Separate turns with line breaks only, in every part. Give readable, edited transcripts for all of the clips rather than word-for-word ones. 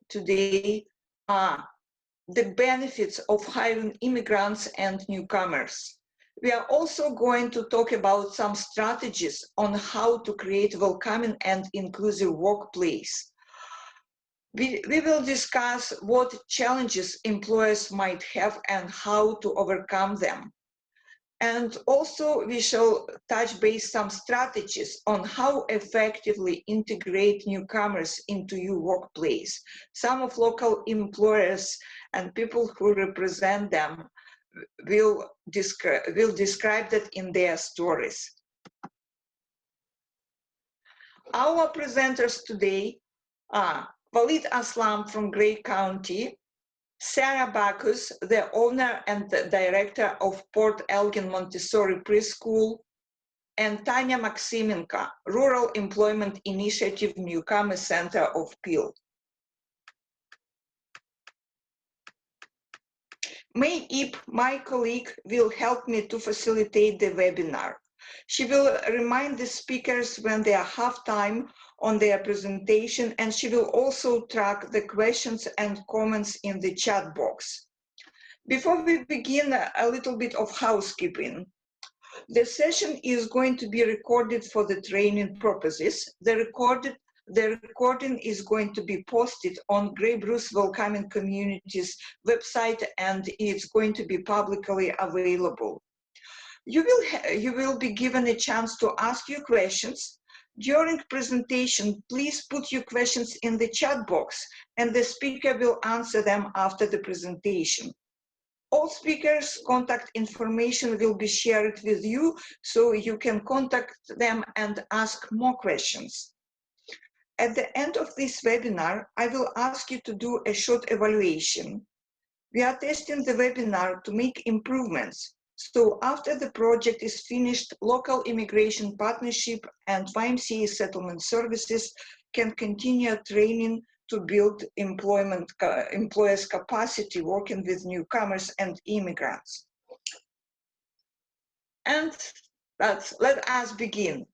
today are the benefits of hiring immigrants and newcomers. We are also going to talk about some strategies on how to create a welcoming and inclusive workplace. We will discuss what challenges employers might have and how to overcome them. And also we shall touch base some strategies on how effectively integrate newcomers into your workplace. Some of local employers and people who represent them will describe that in their stories. Our presenters today are Walid Aslam from Gray County, Sarah Bacchus, the owner and the director of Port Elgin Montessori Preschool, and Tanya Maximenko, Rural Employment Initiative Newcomer Center of Peel. May Ip, my colleague, will help me to facilitate the webinar. She will remind the speakers when they have time on their presentation, and she will also track the questions and comments in the chat box. Before we begin, a little bit of housekeeping. The session is going to be recorded for the training purposes. The recording is going to be posted on Grey Bruce Welcoming Community's website, and it's going to be publicly available. You will be given a chance to ask your questions. During presentation, please put your questions in the chat box, and the speaker will answer them after the presentation. All speakers' contact information will be shared with you, so you can contact them and ask more questions. At the end of this webinar, I will ask you to do a short evaluation. We are testing the webinar to make improvements. So after the project is finished, local immigration partnership and YMCA settlement services can continue training to build employers' capacity working with newcomers and immigrants. And let us begin.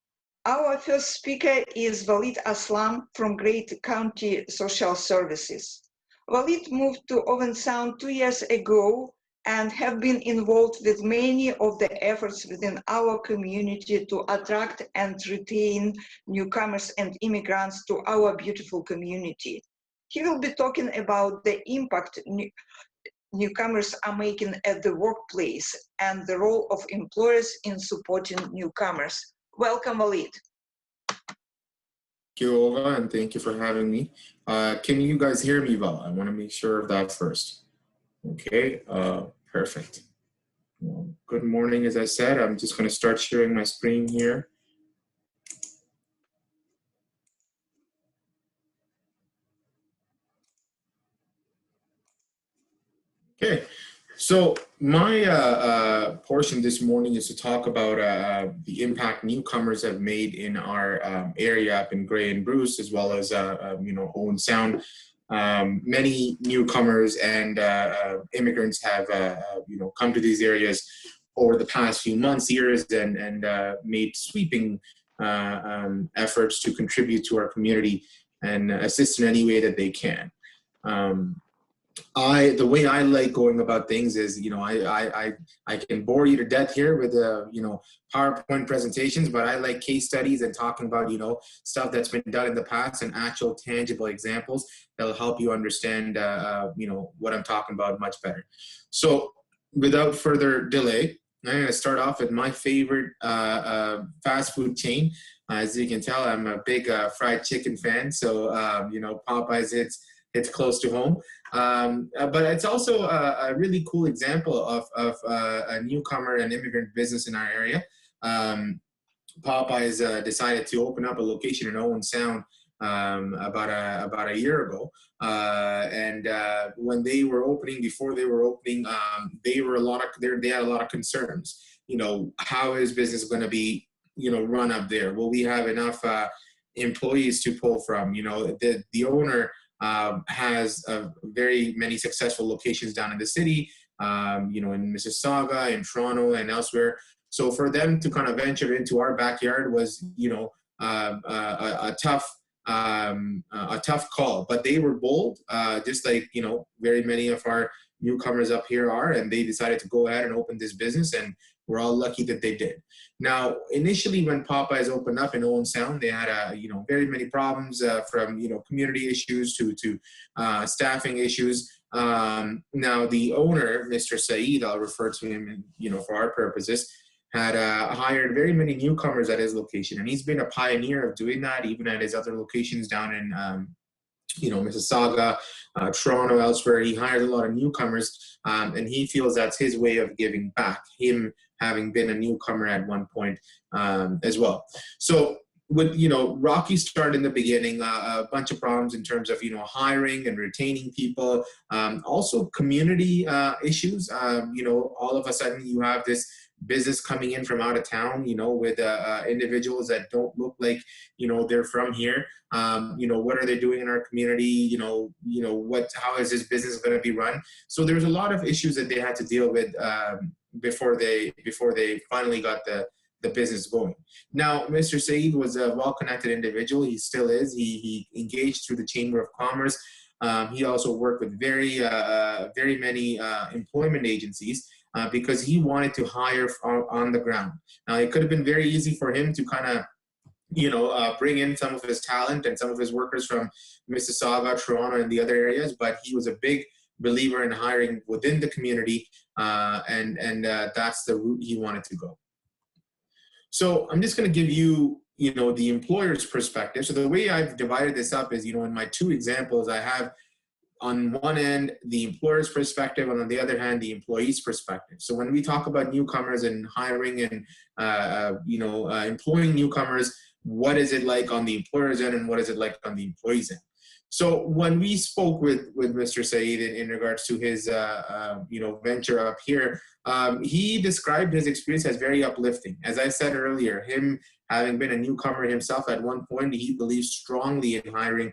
Our first speaker is Walid Aslam from Gray County Social Services. Walid moved to Owen Sound 2 years ago and have been involved with many of the efforts within our community to attract and retain newcomers and immigrants to our beautiful community. He will be talking about the impact newcomers are making at the workplace and the role of employers in supporting newcomers. Welcome, Walid.
Thank you, Olga, and thank you for having me. Can you guys hear me well? I want to make sure of that first. Okay, perfect. Well, good morning, as I said. I'm just going to start sharing my screen here. Okay, so my portion this morning is to talk about the impact newcomers have made in our area up in Gray and Bruce, as well as Owen Sound. Many newcomers and immigrants have come to these areas over the past few months, years, and made sweeping efforts to contribute to our community and assist in any way that they can. The way I like going about things is, I can bore you to death here with PowerPoint presentations, but I like case studies and talking about, stuff that's been done in the past and actual tangible examples that'll help you understand, what I'm talking about much better. So without further delay, I'm going to start off with my favorite fast food chain. As you can tell, I'm a big fried chicken fan. So, Popeyes, it's close to home. But it's also a really cool example of a newcomer and immigrant business in our area. Popeyes decided to open up a location in Owen Sound about a year ago. And when they were opening, before they were opening, they had a lot of concerns. How is business going to be, run up there? Will we have enough employees to pull from? The owner has very many successful locations down in the city, in Mississauga, in Toronto, and elsewhere. So for them to kind of venture into our backyard was, a tough a tough call, but they were bold, just like, very many of our newcomers up here are, and they decided to go ahead and open this business, and we're all lucky that they did. Now, initially when Popeyes opened up in Owen Sound, they had, very many problems, from, community issues to staffing issues. Now the owner, Mr. Saeed, I'll refer to him, for our purposes, had hired very many newcomers at his location, and he's been a pioneer of doing that, even at his other locations down in, Mississauga, Toronto, elsewhere. He hired a lot of newcomers, and he feels that's his way of giving back, him having been a newcomer at one point, as well. So with, rocky start in the beginning, a bunch of problems in terms of, hiring and retaining people, also community issues. All of a sudden you have this business coming in from out of town, with individuals that don't look like, they're from here. What are they doing in our community? How is this business going to be run? So there's a lot of issues that they had to deal with before they finally got the business going. Now, Mr. Saeed was a well-connected individual. He still is. He engaged through the Chamber of Commerce. He also worked with very many employment agencies, because he wanted to hire on the ground. Now, it could have been very easy for him to kind of, bring in some of his talent and some of his workers from Mississauga, Toronto, and the other areas, but he was a big believer in hiring within the community, and that's the route he wanted to go. So I'm just going to give you, the employer's perspective. So the way I've divided this up is, in my two examples, I have on one end the employer's perspective, and on the other hand the employee's perspective. So when we talk about newcomers and hiring and employing newcomers, what is it like on the employer's end and what is it like on the employee's end? So when we spoke with Mr. Saeed in regards to his venture up here, he described his experience as very uplifting. As I said earlier, him having been a newcomer himself at one point, he believes strongly in hiring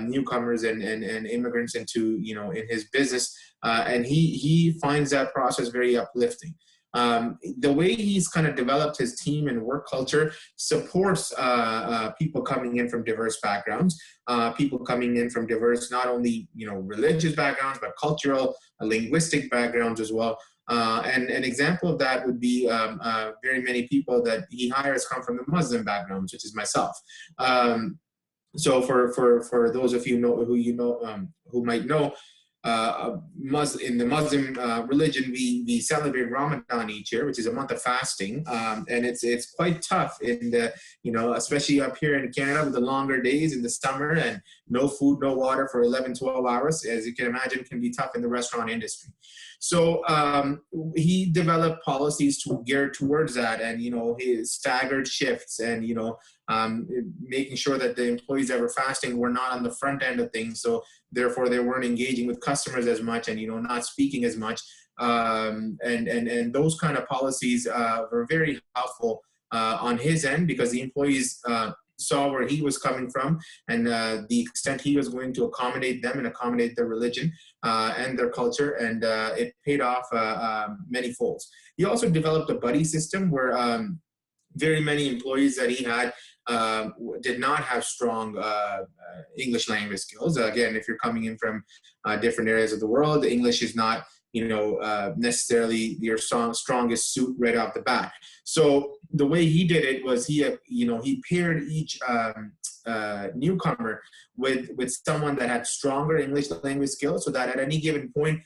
newcomers and immigrants into, in his business, and he finds that process very uplifting. The way he's kind of developed his team and work culture supports people coming in from diverse backgrounds, people coming in from diverse, not only, religious backgrounds, but cultural, linguistic backgrounds as well. And an example of that would be very many people that he hires come from the Muslim background, such as myself. So for those of you who might know, in the Muslim religion, we celebrate Ramadan each year, which is a month of fasting, and it's quite tough in the, especially up here in Canada with the longer days in the summer and no food, no water for 11, 12 hours, as you can imagine, can be tough in the restaurant industry. So he developed policies to gear towards that, and his staggered shifts, and making sure that the employees that were fasting were not on the front end of things, so therefore they weren't engaging with customers as much, and not speaking as much, and those kind of policies were very helpful on his end, because the employees saw where he was coming from and the extent he was going to accommodate them and accommodate their religion and their culture, and it paid off many folds. He also developed a buddy system where very many employees that he had did not have strong English language skills. Again, if you're coming in from different areas of the world, English is not necessarily your strongest suit right off the bat. So the way he did it was he paired each newcomer with someone that had stronger English language skills, so that at any given point,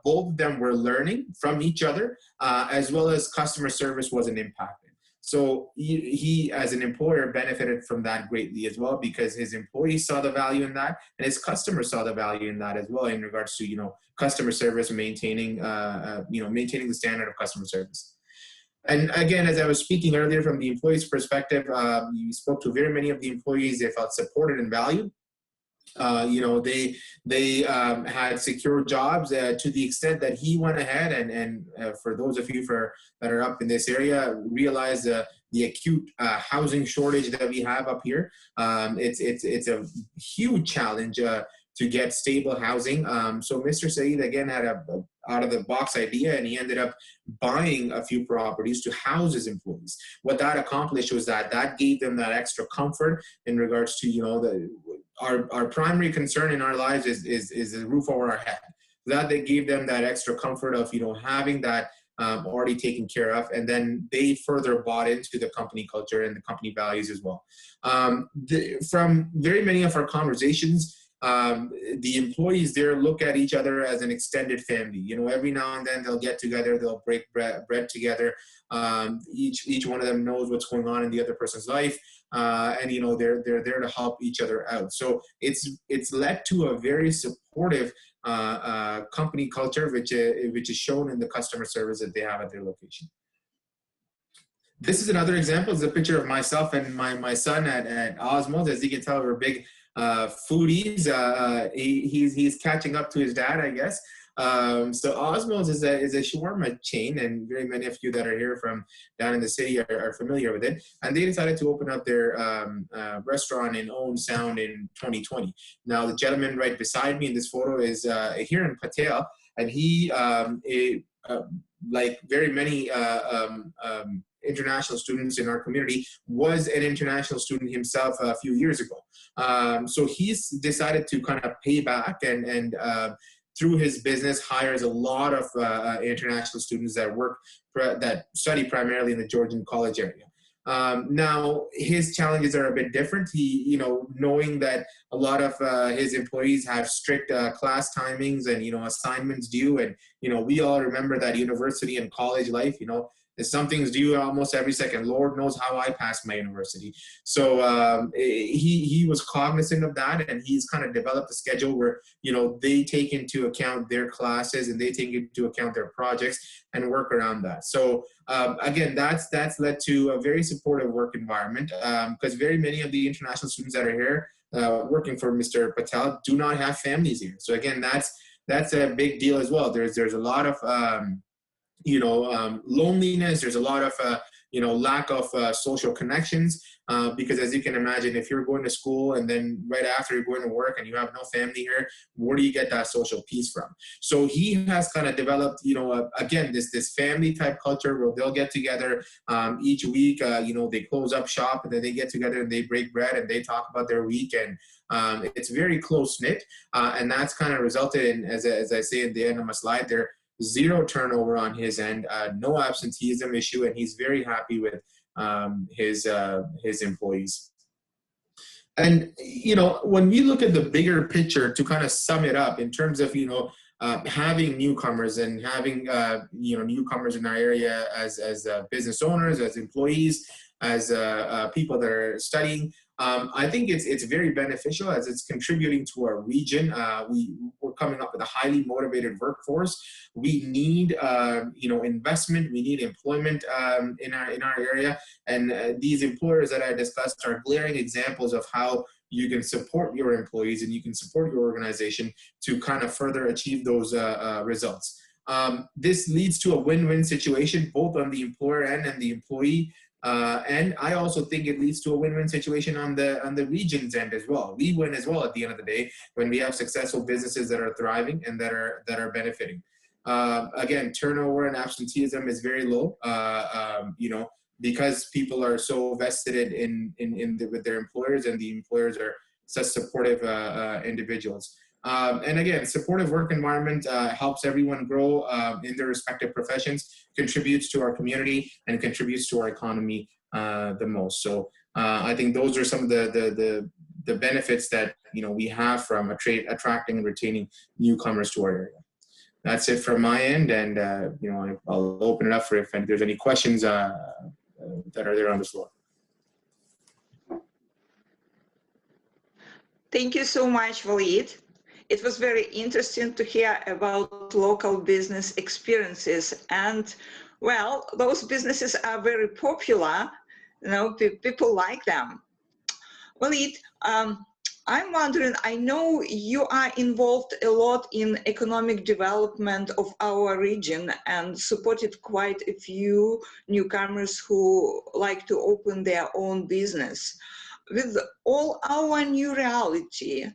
both of them were learning from each other, as well as customer service wasn't impacted. So he, as an employer, benefited from that greatly as well, because his employees saw the value in that, and his customers saw the value in that as well, in regards to customer service, maintaining maintaining the standard of customer service. And again, as I was speaking earlier from the employee's perspective, you spoke to very many of the employees. They felt supported and valued. They had secure jobs to the extent that he went ahead and for those of you that are up in this area, realize the acute housing shortage that we have up here. It's a huge challenge to get stable housing. So Mr. Saeed again had a out of the box idea, and he ended up buying a few properties to house his employees. What that accomplished was that gave them that extra comfort in regards to, you know, our primary concern in our lives is a roof over our head. That they gave them that extra comfort of, you know, having that already taken care of, and then they further bought into the company culture and the company values as well. From very many of our conversations, the employees there look at each other as an extended family. You know, every now and then they'll get together, they'll break bread together. Each one of them knows what's going on in the other person's life, and you know, they're there to help each other out. So it's led to a very supportive company culture, which is shown in the customer service that they have at their location. This is another example. It's a picture of myself and my son at Osmos. As you can tell, we're big foodies. He's catching up to his dad, I guess. So Osmos is a shawarma chain, and very many of you that are here from down in the city are familiar with it. And they decided to open up their restaurant in Owen Sound in 2020. Now, the gentleman right beside me in this photo is here in Patel, and he, like very many international students in our community, was an international student himself a few years ago. So he's decided to kind of pay back and through his business hires a lot of international students that study primarily in the Georgian College area. Now his challenges are a bit different. He, you know, knowing that a lot of his employees have strict class timings and, you know, assignments due, and, you know, we all remember that university and college life, you know, something's due almost every second. Lord knows how I passed my university. So he was cognizant of that, and he's kind of developed a schedule where, you know, they take into account their classes and they take into account their projects and work around that. So again, that's led to a very supportive work environment, because very many of the international students that are here working for Mr. Patel do not have families here. So again, that's a big deal as well. There's a lot of loneliness. There's a lot of, lack of social connections, because as you can imagine, if you're going to school and then right after you're going to work and you have no family here, where do you get that social piece from? So he has kind of developed, again, this family type culture where they'll get together each week, they close up shop and then they get together and they break bread and they talk about their week, and it's very close knit, and that's kind of resulted in, as I say at the end of my slide there, zero turnover on his end, no absenteeism issue, and he's very happy with his employees. And when we look at the bigger picture, to kind of sum it up in terms of having newcomers and having newcomers in our area as business owners, as employees, as people that are studying, I think it's very beneficial as it's contributing to our region. We're coming up with a highly motivated workforce. We need investment. We need employment in our area, and these employers that I discussed are glaring examples of how you can support your employees and you can support your organization to kind of further achieve those results. This leads to a win-win situation both on the employer end and the employee. And I also think it leads to a win-win situation on the region's end as well. We win as well at the end of the day when we have successful businesses that are thriving and that are benefiting. Again, turnover and absenteeism is very low. Because people are so vested with their employers, and the employers are such supportive individuals. And again, supportive work environment helps everyone grow in their respective professions, contributes to our community, and contributes to our economy the most. So I think those are some of the benefits that we have from attracting and retaining newcomers to our area. That's it from my end, and I'll open it up for if there's any questions that are there on the floor.
Thank you so much, Walid. It was very interesting to hear about local business experiences, and well, those businesses are very popular. People like them. Walid, I'm wondering, I know you are involved a lot in economic development of our region and supported quite a few newcomers who like to open their own business. With all our new reality,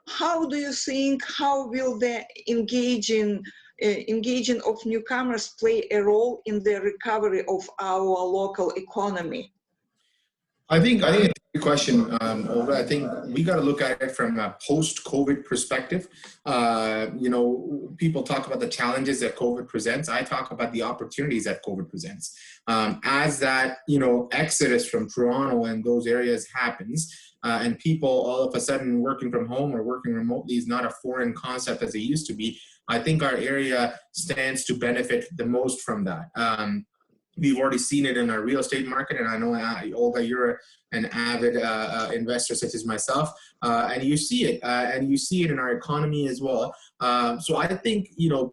how do you think, how will they engage in engaging of newcomers play a role in the recovery of our local economy?
I think it's a good question, Olga. I think we got to look at it from a post-COVID perspective. People talk about the challenges that COVID presents. I talk about the opportunities that COVID presents. As that, exodus from Toronto and those areas happens, and people all of a sudden working from home or working remotely is not a foreign concept as it used to be. I think our area stands to benefit the most from that. We've already seen it in our real estate market, and I know, Olga, you're an avid investor such as myself, and you see it, in our economy as well. So I think,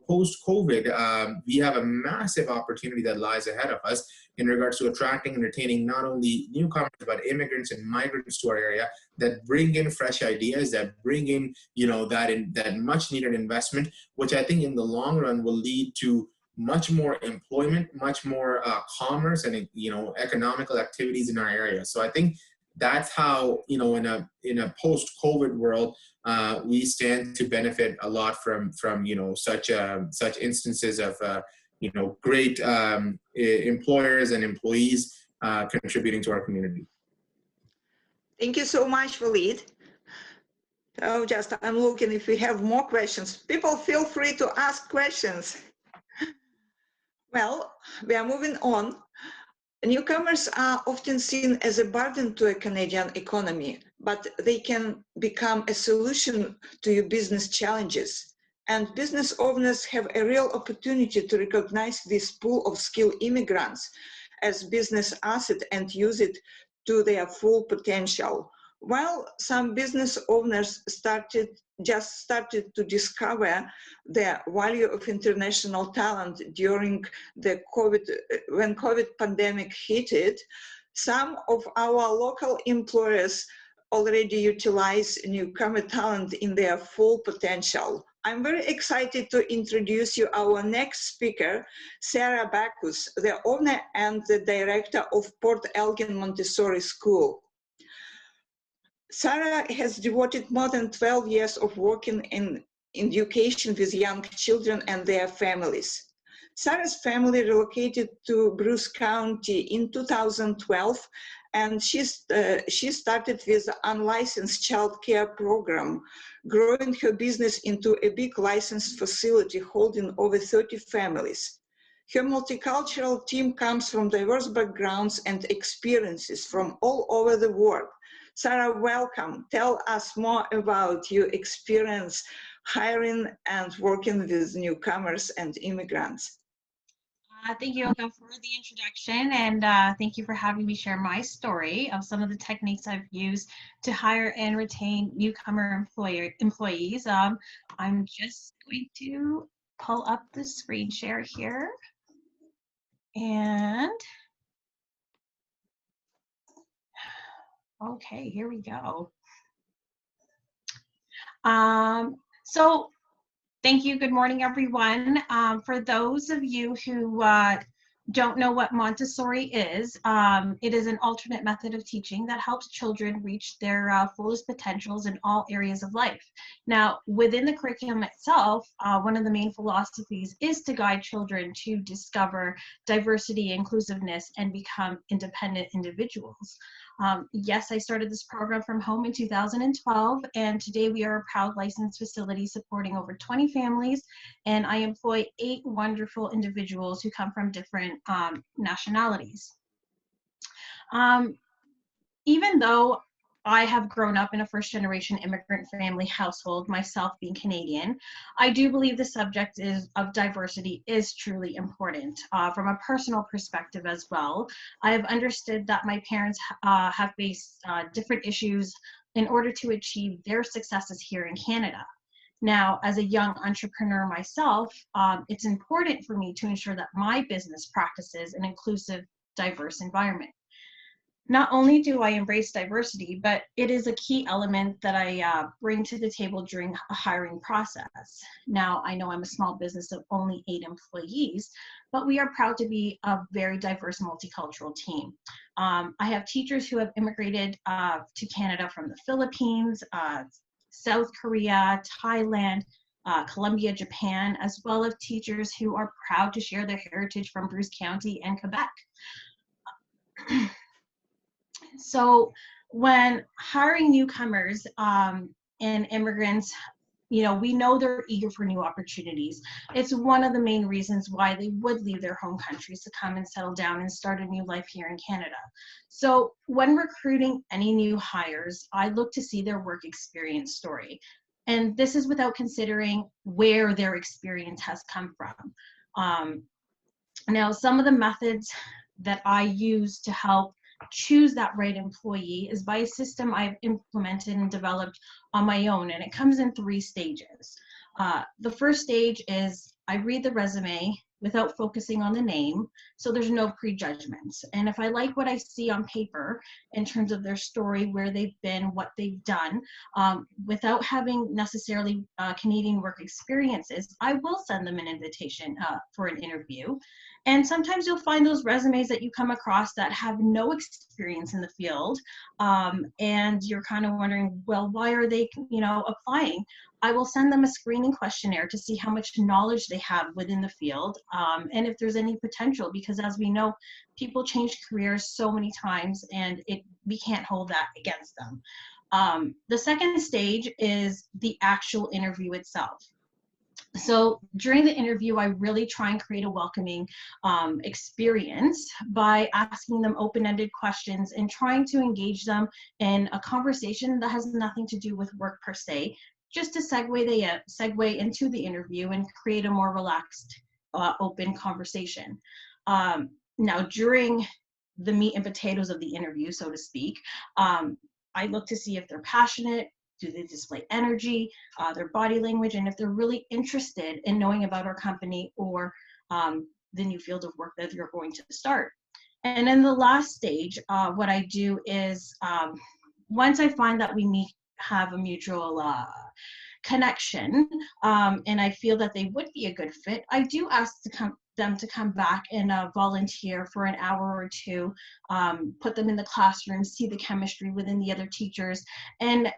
post-COVID, we have a massive opportunity that lies ahead of us in regards to attracting and retaining not only newcomers, but immigrants and migrants to our area that bring in fresh ideas, that bring in, that much needed investment, which I think in the long run will lead to much more employment, much more commerce, and economical activities in our area. So I think that's how in a post-COVID world we stand to benefit a lot from such instances of great employers and employees contributing to our community.
Thank you so much, Walid. So I'm looking if we have more questions. People feel free to ask questions. Well, we are moving on. Newcomers are often seen as a burden to a Canadian economy, but they can become a solution to your business challenges. And business owners have a real opportunity to recognize this pool of skilled immigrants as business asset and use it to their full potential. While some business owners just started to discover the value of international talent during the when COVID pandemic hit it, some of our local employers already utilize newcomer talent in their full potential. I'm very excited to introduce you our next speaker, Sarah Bacchus, the owner and the director of Port Elgin Montessori School. Sarah has devoted more than 12 years of working in education with young children and their families. Sarah's family relocated to Bruce County in 2012, and she started with an unlicensed child care program, growing her business into a big licensed facility holding over 30 families. Her multicultural team comes from diverse backgrounds and experiences from all over the world. Sarah, welcome. Tell us more about your experience hiring and working with newcomers and immigrants.
Thank you, Olga, for the introduction, and thank you for having me share my story of some of the techniques I've used to hire and retain newcomer employees. I'm just going to pull up the screen share here. And okay, here we go. So thank you. Good morning, everyone. For those of you who don't know what Montessori is, it is an alternate method of teaching that helps children reach their fullest potentials in all areas of life. Now, within the curriculum itself, one of the main philosophies is to guide children to discover diversity, inclusiveness, and become independent individuals. Yes, I started this program from home in 2012, and today we are a proud licensed facility supporting over 20 families, and I employ 8 wonderful individuals who come from different nationalities. Even though I have grown up in a first-generation immigrant family household, myself being Canadian, I do believe the subject of diversity is truly important. From a personal perspective as well, I have understood that my parents have faced different issues in order to achieve their successes here in Canada. Now, as a young entrepreneur myself, it's important for me to ensure that my business practices an inclusive, diverse environment. Not only do I embrace diversity, but it is a key element that I bring to the table during a hiring process. Now, I know I'm a small business of only 8 employees, but we are proud to be a very diverse multicultural team. I have teachers who have immigrated to Canada from the Philippines, South Korea, Thailand, Colombia, Japan, as well as teachers who are proud to share their heritage from Bruce County and Quebec. So when hiring newcomers and immigrants, we know they're eager for new opportunities. It's one of the main reasons why they would leave their home countries to come and settle down and start a new life here in Canada. So when recruiting any new hires, I look to see their work experience story. And this is without considering where their experience has come from. Now, some of the methods that I use to help choose that right employee is by a system I've implemented and developed on my own, and it comes in 3 stages. The first stage is I read the resume without focusing on the name, so there's no prejudgments. And if I like what I see on paper in terms of their story, where they've been, what they've done, without having necessarily Canadian work experiences, I will send them an invitation for an interview. And sometimes you'll find those resumes that you come across that have no experience in the field, and you're kind of wondering, well, why are they, applying? I will send them a screening questionnaire to see how much knowledge they have within the field, and if there's any potential, because as we know, people change careers so many times, and we can't hold that against them. The second stage is the actual interview itself. So during the interview, I really try and create a welcoming experience by asking them open-ended questions and trying to engage them in a conversation that has nothing to do with work per se, just to segue into the interview and create a more relaxed, open conversation. Now, during the meat and potatoes of the interview, so to speak, I look to see if they're passionate, do they display energy, their body language, and if they're really interested in knowing about our company or the new field of work that you're going to start. And then the last stage, what I do is once I find that we have a mutual connection, and I feel that they would be a good fit, I do ask them to come back and volunteer for an hour or 2, put them in the classroom, see the chemistry within the other teachers, and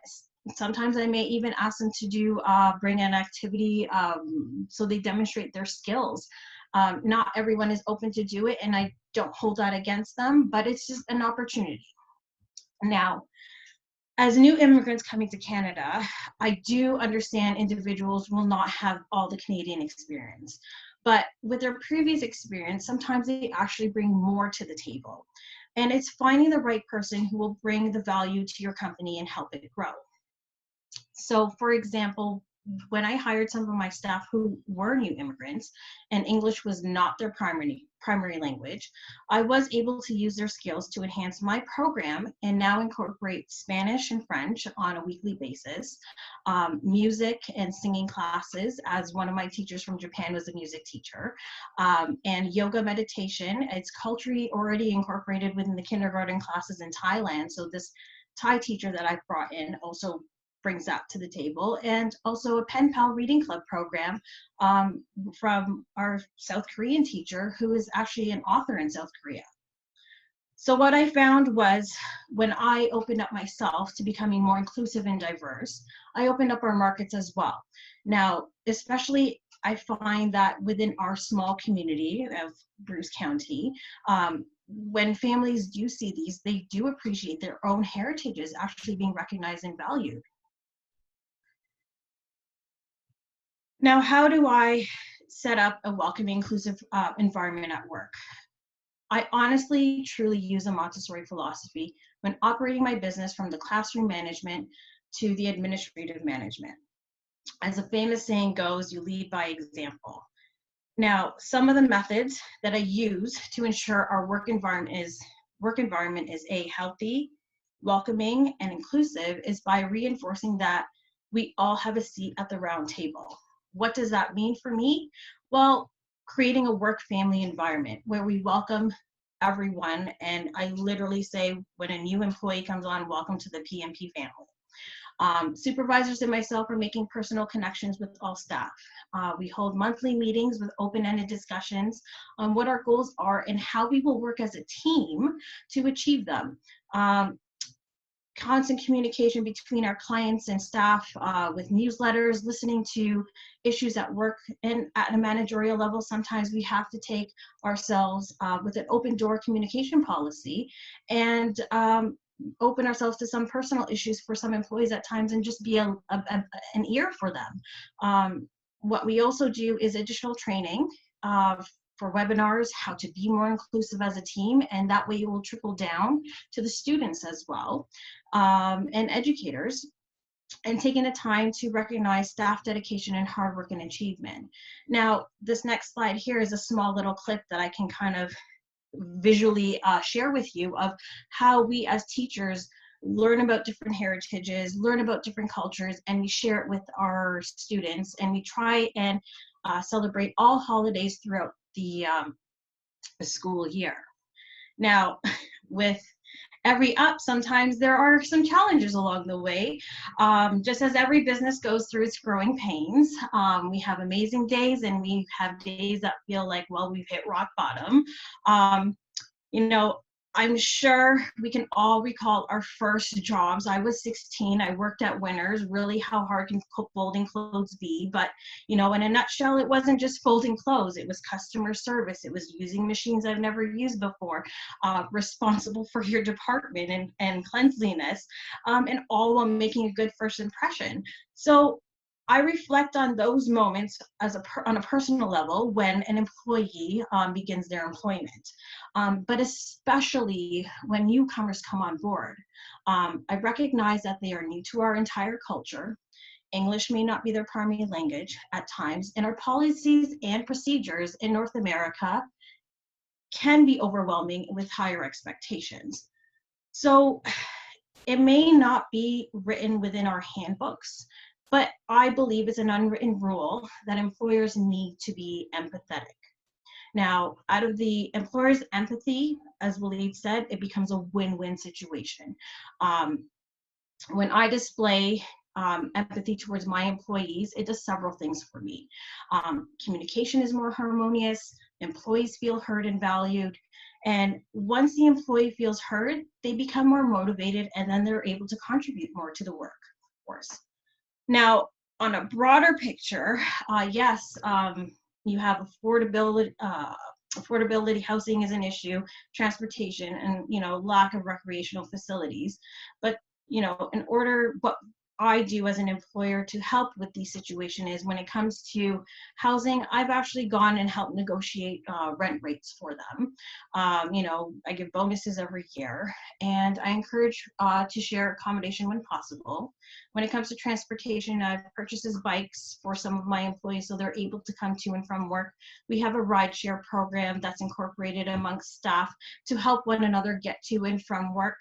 sometimes I may even ask them to bring an activity so they demonstrate their skills. Not everyone is open to do it, and I don't hold that against them, but it's just an opportunity. Now, as new immigrants coming to Canada, I do understand individuals will not have all the Canadian experience, but with their previous experience, sometimes they actually bring more to the table. And it's finding the right person who will bring the value to your company and help it grow. So, for example, when I hired some of my staff who were new immigrants and English was not their primary language, I was able to use their skills to enhance my program and now incorporate Spanish and French on a weekly basis, music and singing classes, as one of my teachers from Japan was a music teacher, and yoga meditation. It's culturally already incorporated within the kindergarten classes in Thailand. So this Thai teacher that I've brought in also brings that to the table, and also a pen pal reading club program from our South Korean teacher, who is actually an author in South Korea. So what I found was, when I opened up myself to becoming more inclusive and diverse, I opened up our markets as well. Now, especially I find that within our small community of Bruce County, when families do see these, they do appreciate their own heritages actually being recognized and valued. Now, how do I set up a welcoming, inclusive environment at work? I honestly, truly use a Montessori philosophy when operating my business, from the classroom management to the administrative management. As a famous saying goes, you lead by example. Now, some of the methods that I use to ensure our work environment is a healthy, welcoming, and inclusive is by reinforcing that we all have a seat at the round table. What does that mean for me? Well, creating a work family environment where we welcome everyone. And I literally say, when a new employee comes on, welcome to the PMP family. Supervisors and myself are making personal connections with all staff. We hold monthly meetings with open-ended discussions on what our goals are and how we will work as a team to achieve them. constant communication between our clients and staff with newsletters, listening to issues at work and at a managerial level. Sometimes we have to take ourselves with an open door communication policy and open ourselves to some personal issues for some employees at times and just be an ear for them. What we also do is additional training for webinars, how to be more inclusive as a team, and that way it will trickle down to the students as well, and educators, and taking the time to recognize staff dedication and hard work and achievement. Now, this next slide here is a small little clip that I can kind of visually share with you of how we as teachers learn about different heritages, learn about different cultures, and we share it with our students, and we try and celebrate all holidays throughout the school year. Now, with every up, sometimes there are some challenges along the way. Just as every business goes through its growing pains, we have amazing days and we have days that feel like, well, we've hit rock bottom. You know, I'm sure we can all recall our first jobs. I was 16, I worked at Winners. Really, how hard can folding clothes be? But, you know, in a nutshell, it wasn't just folding clothes. It was customer service. It was using machines I've never used before, responsible for your department and cleanliness, and all while making a good first impression. So I reflect on those moments as on a personal level when an employee begins their employment, but especially when newcomers come on board. I recognize that they are new to our entire culture. English may not be their primary language at times, and our policies and procedures in North America can be overwhelming with higher expectations. So it may not be written within our handbooks, but I believe it's an unwritten rule that employers need to be empathetic. Now, out of the employer's empathy, as Waleed said, it becomes a win-win situation. When I display empathy towards my employees, it does several things for me. Communication is more harmonious, employees feel heard and valued, and once the employee feels heard, they become more motivated, and then they're able to contribute more to the workforce. Now, on a broader picture, yes, you have affordability. Affordability, housing is an issue, transportation, and lack of recreational facilities. But what I do as an employer to help with these situations is when it comes to housing, I've actually gone and helped negotiate rent rates for them. I give bonuses every year, and I encourage to share accommodation when possible. When it comes to transportation, I've purchased bikes for some of my employees so they're able to come to and from work. We have a rideshare program that's incorporated amongst staff to help one another get to and from work.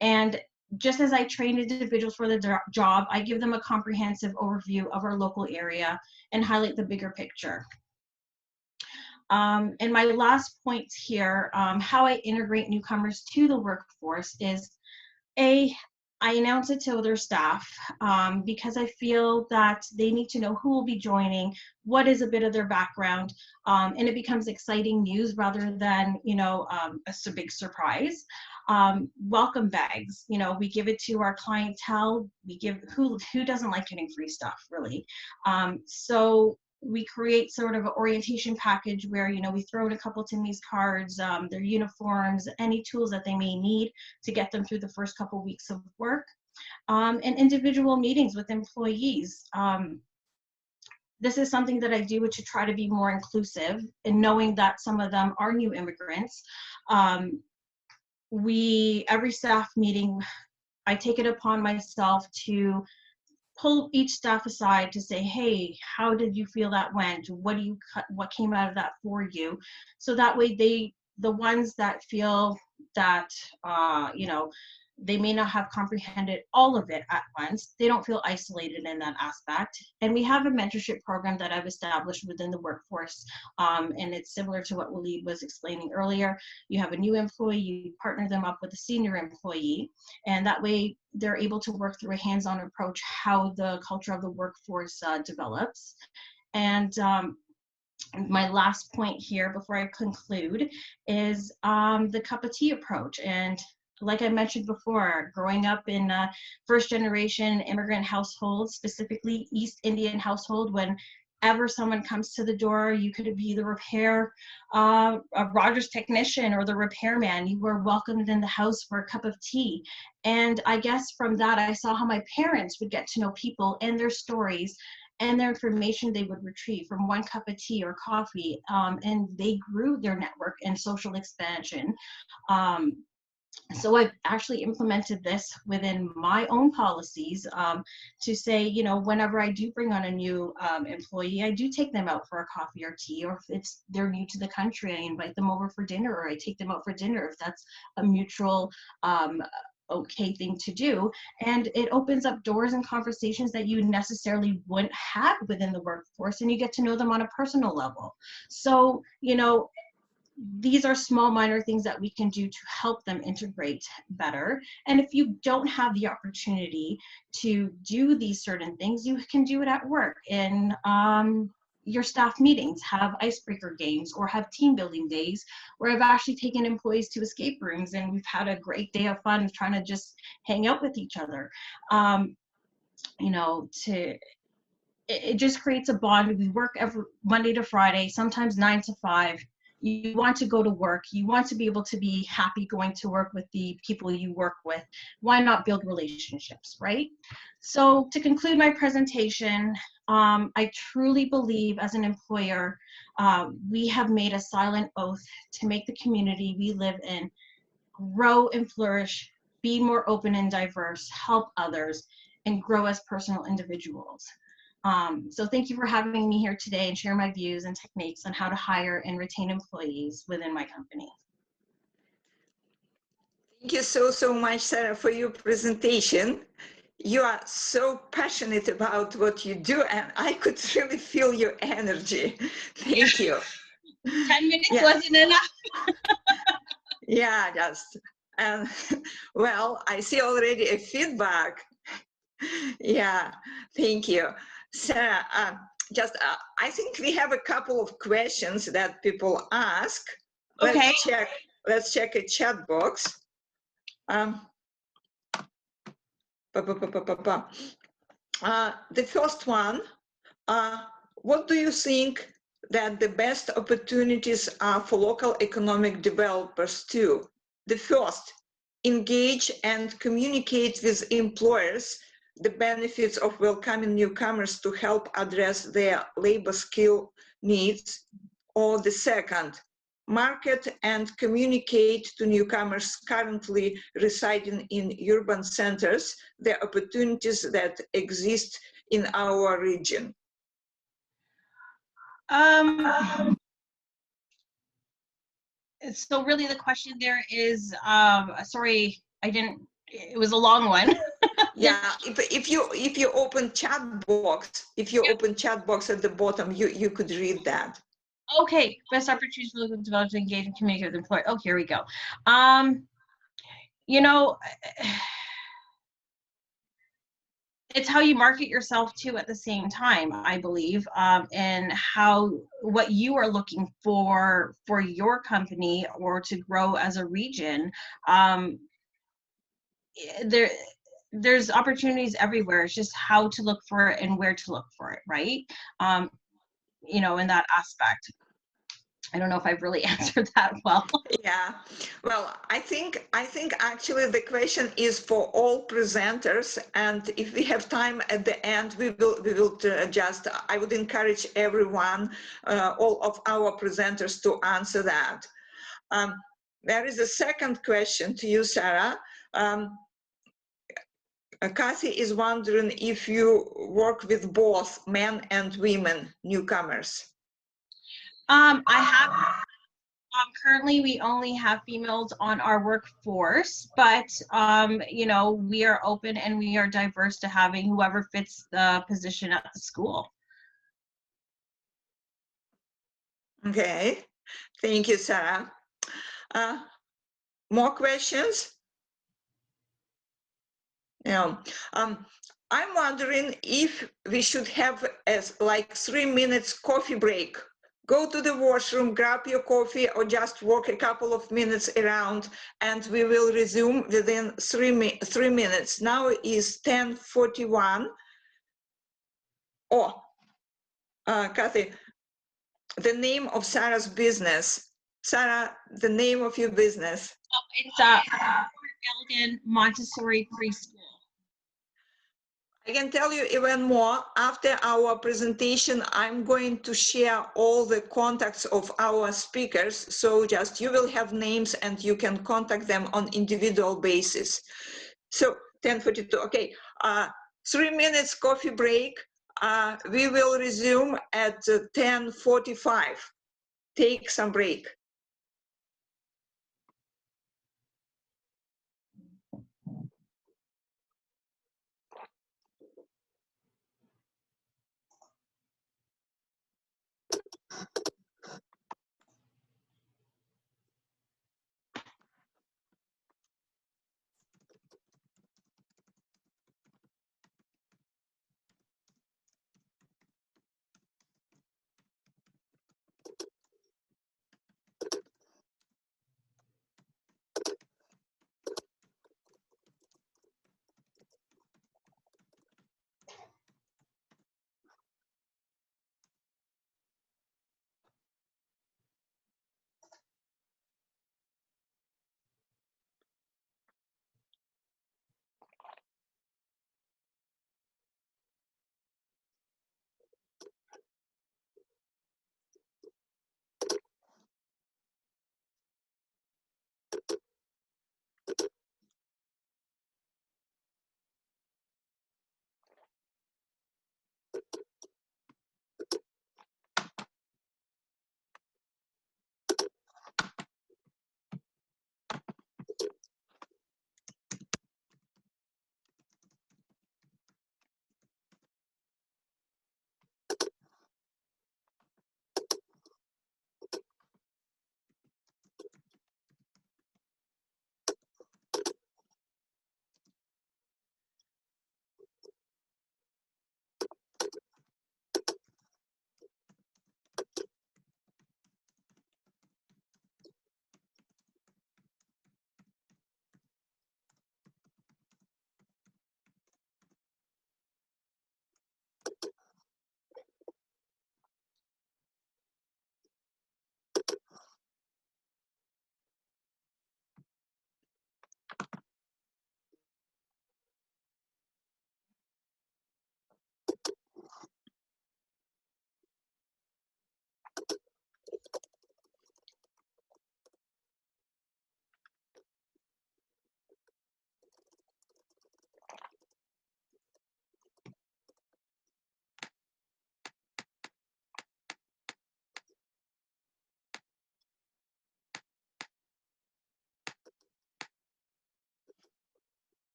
And just as I train individuals for the job, I give them a comprehensive overview of our local area and highlight the bigger picture. And my last point here, how I integrate newcomers to the workforce is, I announce it to their staff because I feel that they need to know who will be joining, what is a bit of their background, and it becomes exciting news rather than a big surprise. Welcome bags, we give it to our clientele. We give who doesn't like getting free stuff, really. So we create sort of an orientation package where we throw in a couple Timmy's cards, their uniforms, any tools that they may need to get them through the first couple weeks of work, and individual meetings with employees. This is something that I do to try to be more inclusive, and knowing that some of them are new immigrants. Every staff meeting, I take it upon myself to pull each staff aside to say, hey, how did you feel that went? What came out of that for you? So that way the ones that feel that, they may not have comprehended all of it at once, they don't feel isolated in that aspect. And we have a mentorship program that I've established within the workforce, and it's similar to what Waleed was explaining earlier. You have a new employee, you partner them up with a senior employee, and that way they're able to work through a hands-on approach how the culture of the workforce develops. And my last point here before I conclude is the cup of tea approach. And like I mentioned before, growing up in a first generation immigrant household, specifically East Indian household, whenever someone comes to the door, you could be the a Rogers technician or the repairman. You were welcomed in the house for a cup of tea. And I guess from that, I saw how my parents would get to know people and their stories and their information they would retrieve from one cup of tea or coffee. And they grew their network and social expansion. So I've actually implemented this within my own policies to say, you know, whenever I do bring on a new employee, I do take them out for a coffee or tea, or if they're new to the country, I invite them over for dinner, or I take them out for dinner if that's a mutual okay thing to do. And it opens up doors and conversations that you necessarily wouldn't have within the workforce, and you get to know them on a personal level. So, you know, these are small minor things that we can do to help them integrate better. And if you don't have the opportunity to do these certain things, you can do it at work in your staff meetings, have icebreaker games, or have team building days where I've actually taken employees to escape rooms and we've had a great day of fun trying to just hang out with each other. You know, it just creates a bond. We work every Monday to Friday, sometimes 9 to 5. You want to go to work. You want to be able to be happy going to work with the people you work with. Why not build relationships, right? So to conclude my presentation, I truly believe as an employer, we have made a silent oath to make the community we live in grow and flourish, be more open and diverse, help others, and grow as personal individuals. So thank you for having me here today and share my views and techniques on how to hire and retain employees within my company.
Thank you so much, Sarah, for your presentation. You are so passionate about what you do, and I could really feel your energy. Thank you.
10 minutes wasn't enough.
Yeah, just, and well, I see already a feedback. Yeah, thank you. Sarah, I think we have a couple of questions that people ask.
Okay.
Let's check a chat box. The first one, what do you think that the best opportunities are for local economic developers too? The first, engage and communicate with employers the benefits of welcoming newcomers to help address their labor skill needs. Or the second, market and communicate to newcomers currently residing in urban centers the opportunities that exist in our region.
So really the question there is, sorry, it was a long one.
Yeah, if you open chat box, open chat box at the bottom, you could read that.
Okay, best opportunities for local developers to engage and communicate with employers. Oh, here we go. You know, it's how you market yourself too at the same time, I believe, and what you are looking for your company or to grow as a region. There's opportunities everywhere. It's just how to look for it and where to look for it, right? You know, in that aspect. I don't know if I've really answered that well.
Yeah, well, I think actually the question is for all presenters, and if we have time at the end, we will just, I would encourage everyone, all of our presenters to answer that. There is a second question to you, Sarah. Kathy is wondering if you work with both men and women newcomers.
I have. Currently, we only have females on our workforce, but you know, we are open and we are diverse to having whoever fits the position at the school.
Okay, thank you, Sarah. More questions? Yeah. I'm wondering if we should have like 3 minutes coffee break Go to the washroom, grab your coffee, or just walk a couple of minutes around, and we will resume within 3 minutes. Now is 10:41. Oh, Kathy, the name of Sarah's business. Sarah, the name of your business.
Oh, it's Elegant Montessori Preschool.
I can tell you even more. After our presentation, I'm going to share all the contacts of our speakers. So just you will have names and you can contact them on individual basis. So 10:42, okay. 3 minutes coffee break. We will resume at 10:45. Take some break.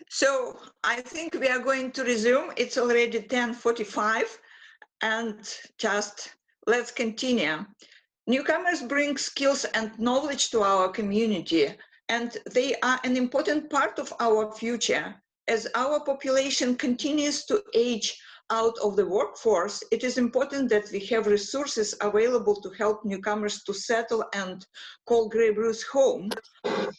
So I think we are going to resume. It's already 10:45, and just let's continue. Newcomers bring skills and knowledge to our community, and they are an important part of our future. As our population continues to age out of the workforce, it is important that we have resources available to help newcomers to settle and call Grey Bruce home.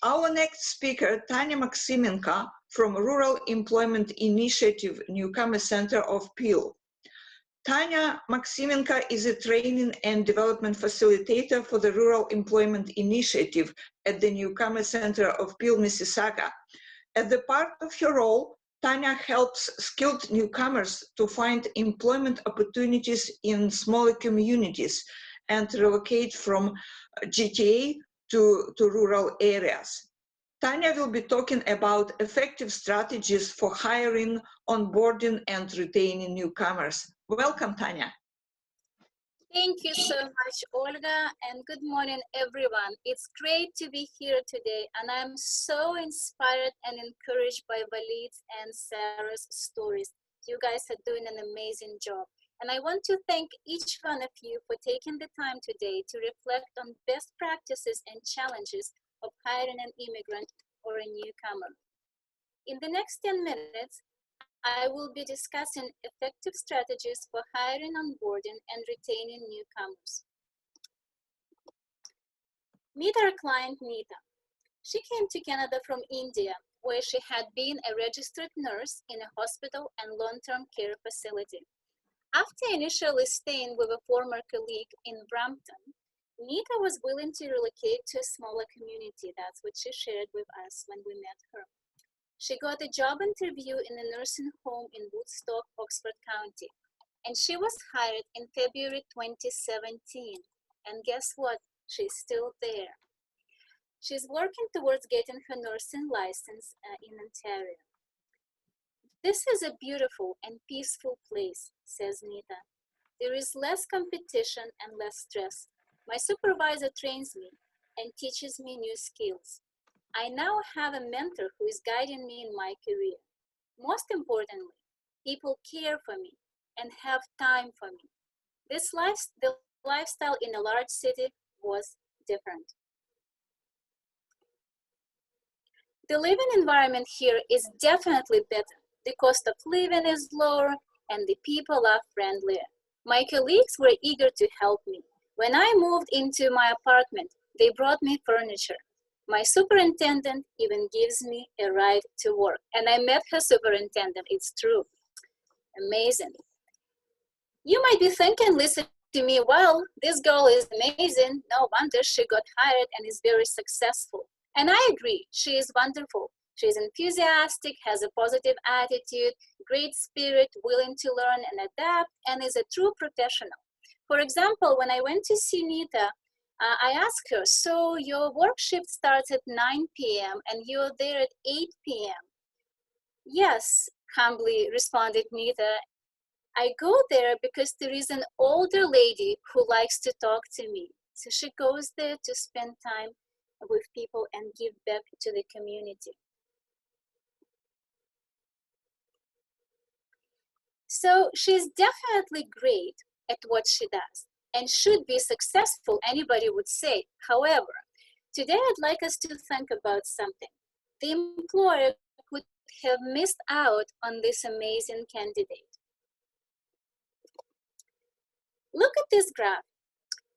Our next speaker, Tanya Maximenko from Rural Employment Initiative Newcomer Center of Peel. Tanya Maximenko is a training and development facilitator for the Rural Employment Initiative at the Newcomer Center of Peel, Mississauga. As the part of her role, Tanya helps skilled newcomers to find employment opportunities in smaller communities and relocate from GTA to rural areas. Tanya will be talking about effective strategies for hiring, onboarding, and retaining newcomers. Welcome, Tanya.
Thank you so much, Olga, and good morning, everyone. It's great to be here today, and I'm so inspired and encouraged by Valid's and Sarah's stories. You guys are doing an amazing job. And I want to thank each one of you for taking the time today to reflect on best practices and challenges of hiring an immigrant or a newcomer. In the next 10 minutes, I will be discussing effective strategies for hiring, onboarding, and retaining newcomers. Meet our client, Nita. She came to Canada from India, where she had been a registered nurse in a hospital and long-term care facility. After initially staying with a former colleague in Brampton, Nita was willing to relocate to a smaller community. That's what she shared with us when we met her. She got a job interview in a nursing home in Woodstock, Oxford County, and she was hired in February 2017. And guess what? She's still there. She's working towards getting her nursing license in Ontario. This is a beautiful and peaceful place, says Nita. There is less competition and less stress. My supervisor trains me and teaches me new skills. I now have a mentor who is guiding me in my career. Most importantly, people care for me and have time for me. The lifestyle in a large city was different. The living environment here is definitely better. The cost of living is lower and the people are friendlier. My colleagues were eager to help me. When I moved into my apartment, they brought me furniture. My superintendent even gives me a ride to work. And I met her superintendent, it's true. Amazing. You might be thinking, listen to me, well, this girl is amazing. No wonder she got hired and is very successful. And I agree, she is wonderful. She is enthusiastic, has a positive attitude, great spirit, willing to learn and adapt, and is a true professional. For example, when I went to see Nita, I asked her, so your work shift starts at 9 p.m. and you're there at 8 p.m. Yes, humbly responded Nita. I go there because there is an older lady who likes to talk to me. So she goes there to spend time with people and give back to the community. So she's definitely great at what she does and should be successful, anybody would say. However, today I'd like us to think about something. The employer could have missed out on this amazing candidate. Look at this graph.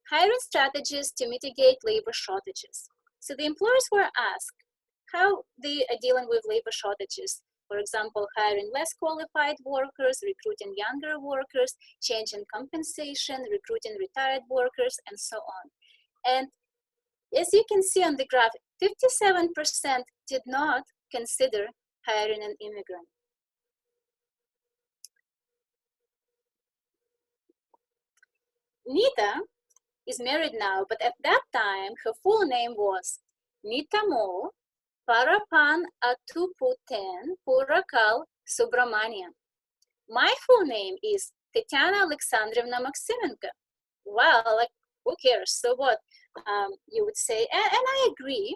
Hiring strategies to mitigate labor shortages. So the employers were asked how they are dealing with labor shortages. For example, hiring less qualified workers, recruiting younger workers, changing compensation, recruiting retired workers, and so on. And as you can see on the graph, 57% did not consider hiring an immigrant. Nita is married now, but at that time, her full name was Nita Mo Parapan Atuputen Purakal Subramanian. My full name is Tatiana Alexandrovna Maximenko. Well, like, who cares? So what, you would say. And I agree,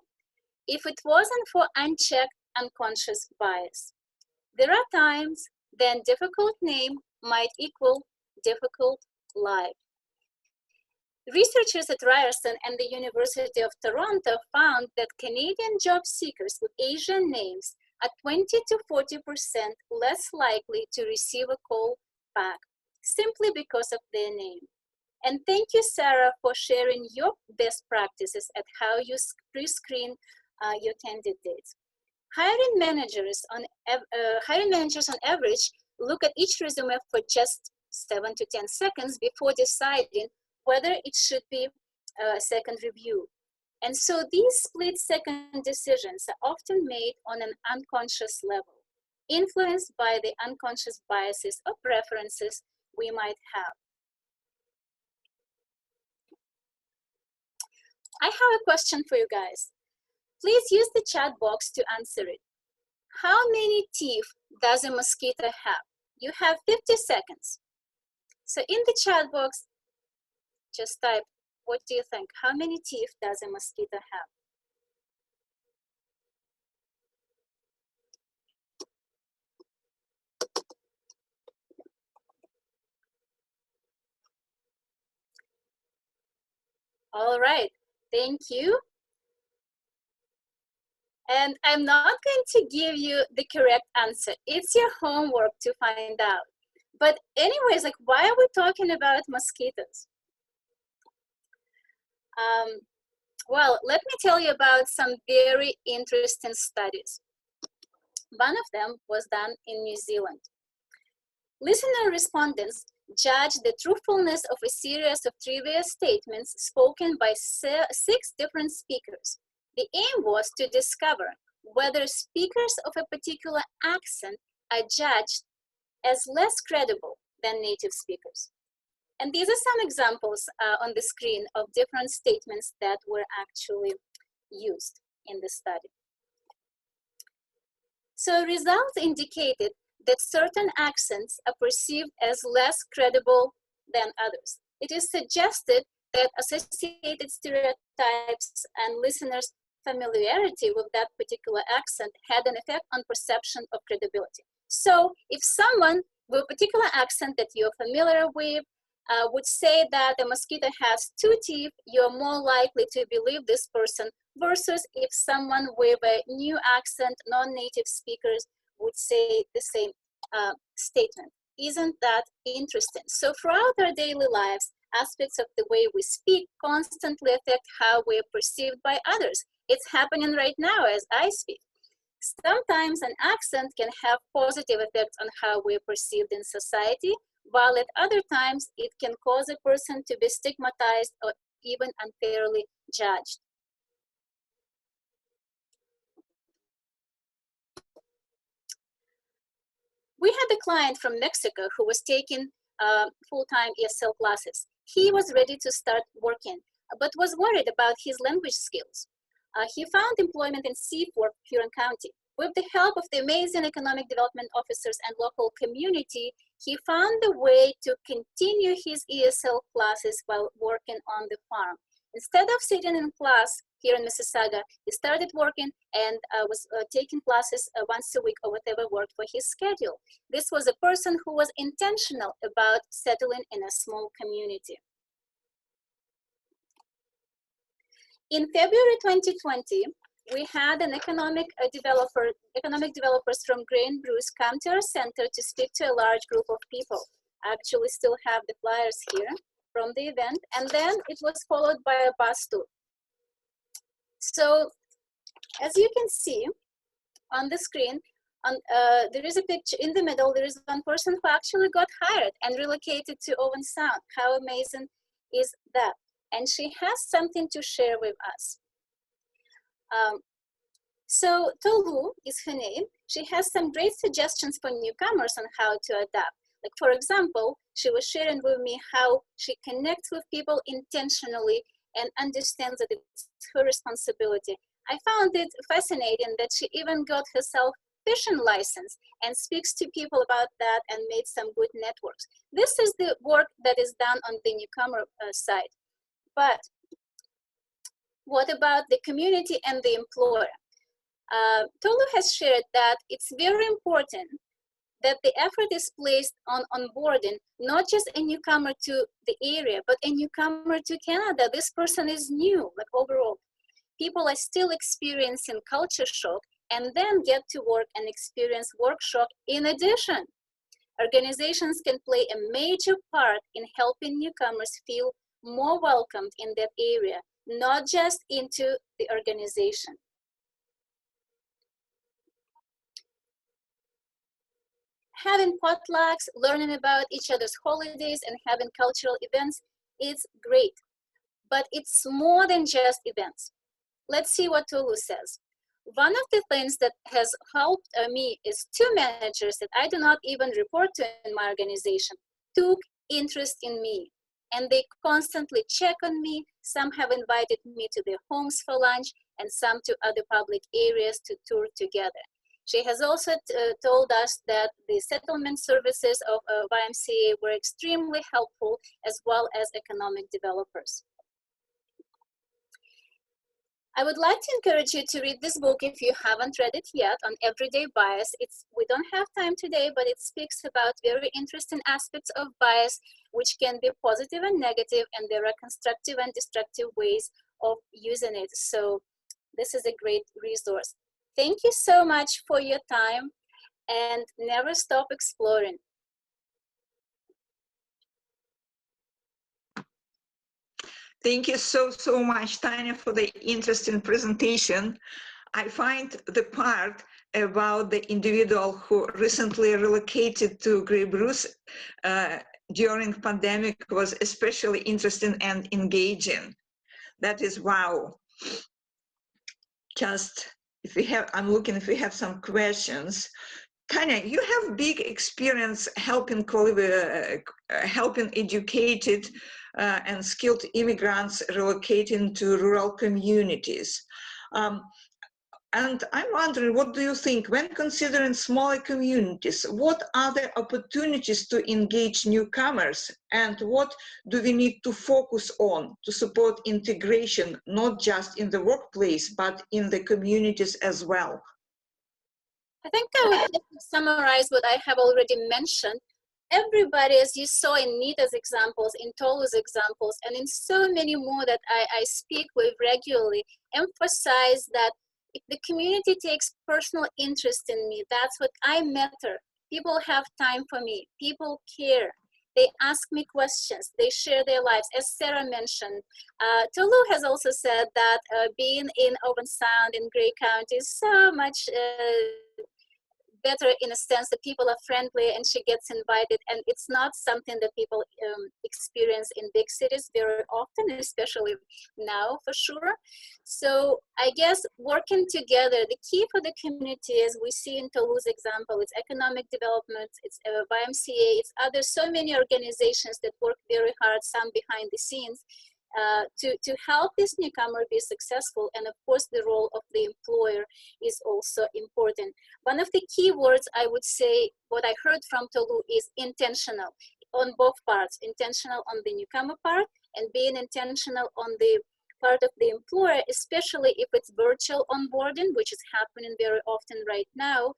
if it wasn't for unchecked unconscious bias. There are times then difficult name might equal difficult life. Researchers at Ryerson and the University of Toronto found that Canadian job seekers with Asian names are 20 to 40% less likely to receive a call back simply because of their name. And thank you, Sarah, for sharing your best practices at how you pre-screen your candidates. Hiring managers on average look at each resume for just 7 to 10 seconds before deciding whether it should be a second review. And so these split-second decisions are often made on an unconscious level, influenced by the unconscious biases or preferences we might have. I have a question for you guys. Please use the chat box to answer it. How many teeth does a mosquito have? You have 50 seconds. So in the chat box, just type, what do you think? How many teeth does a mosquito have? All right, thank you. And I'm not going to give you the correct answer. It's your homework to find out. But anyways, like, why are we talking about mosquitoes? Well, let me tell you about some very interesting studies. One of them was done in New Zealand. Listener respondents judged the truthfulness of a series of trivia statements spoken by 6 different speakers. The aim was to discover whether speakers of a particular accent are judged as less credible than native speakers. And these are some examples on the screen of different statements that were actually used in the study. So results indicated that certain accents are perceived as less credible than others. It is suggested that associated stereotypes and listeners' familiarity with that particular accent had an effect on perception of credibility. So if someone with a particular accent that you're familiar with would say that a mosquito has 2 teeth, you're more likely to believe this person versus if someone with a new accent, non-native speakers would say the same statement. Isn't that interesting? So throughout our daily lives, aspects of the way we speak constantly affect how we're perceived by others. It's happening right now as I speak. Sometimes an accent can have positive effects on how we're perceived in society, while at other times it can cause a person to be stigmatized or even unfairly judged. We had a client from Mexico who was taking full-time ESL classes. He was ready to start working, but was worried about his language skills. He found employment in Seaford, Huron County. With the help of the amazing economic development officers and local community, he found a way to continue his ESL classes while working on the farm. Instead of sitting in class here in Mississauga, he started working and was taking classes once a week or whatever worked for his schedule. This was a person who was intentional about settling in a small community. In February 2020, we had an economic developers from Grain Bruce come to our center to speak to a large group of people. I actually still have the flyers here from the event, and then it was followed by a bus tour. So, as you can see on the screen, there is a picture in the middle. There is one person who actually got hired and relocated to Owen Sound. How amazing is that? And she has something to share with us. So Tolu is her name. She has some great suggestions for newcomers on how to adapt. Like, for example, she was sharing with me how she connects with people intentionally and understands that it's her responsibility. I found it fascinating that she even got herself fishing license and speaks to people about that and made some good networks. This is the work that is done on the newcomer side. But what about the community and the employer? Tolu has shared that it's very important that the effort is placed on onboarding not just a newcomer to the area, but a newcomer to Canada. This person is new, like overall. People are still experiencing culture shock and then get to work and experience work shock in addition. Organizations can play a major part in helping newcomers feel more welcomed in that area, not just into the organization. Having potlucks, learning about each other's holidays, and having cultural events is great, but it's more than just events. Let's see what Tolu says. One of the things that has helped me is 2 managers that I do not even report to in my organization took interest in me, and they constantly check on me. Some have invited me to their homes for lunch, and some to other public areas to tour together. She has also told us that the settlement services of YMCA were extremely helpful, as well as economic developers. I would like to encourage you to read this book if you haven't read it yet, on everyday bias. We don't have time today, but it speaks about very interesting aspects of bias, which can be positive and negative, and there are constructive and destructive ways of using it. So this is a great resource. Thank you so much for your time, and never stop exploring.
Thank you so much, Tanya, for the interesting presentation. I find the part about the individual who recently relocated to Grey Bruce during pandemic was especially interesting and engaging. That is wow. Just if we have, I'm looking if we have some questions. Tanya, you have big experience helping educated and skilled immigrants relocating to rural communities. And I'm wondering, what do you think, when considering smaller communities, what are the opportunities to engage newcomers, and what do we need to focus on to support integration, not just in the workplace, but in the communities as well?
I think I would just summarize what I have already mentioned. Everybody, as you saw in Nita's examples, in Tolu's examples, and in so many more that I speak with regularly, emphasize that if the community takes personal interest in me, that's what I matter. People have time for me. People care. They ask me questions. They share their lives. As Sarah mentioned, Tolu has also said that being in Owen Sound in Grey County is so much better in a sense that people are friendly and she gets invited, and it's not something that people experience in big cities very often, especially now for sure. So I guess working together, the key for the community, as we see in Tolu's example, it's economic development, it's YMCA, it's other so many organizations that work very hard, some behind the scenes, to help this newcomer be successful. And of course, the role of the employer is also important. One of the key words I would say, what I heard from Tolu, is intentional on both parts, intentional on the newcomer part and being intentional on the part of the employer, especially if it's virtual onboarding, which is happening very often right now.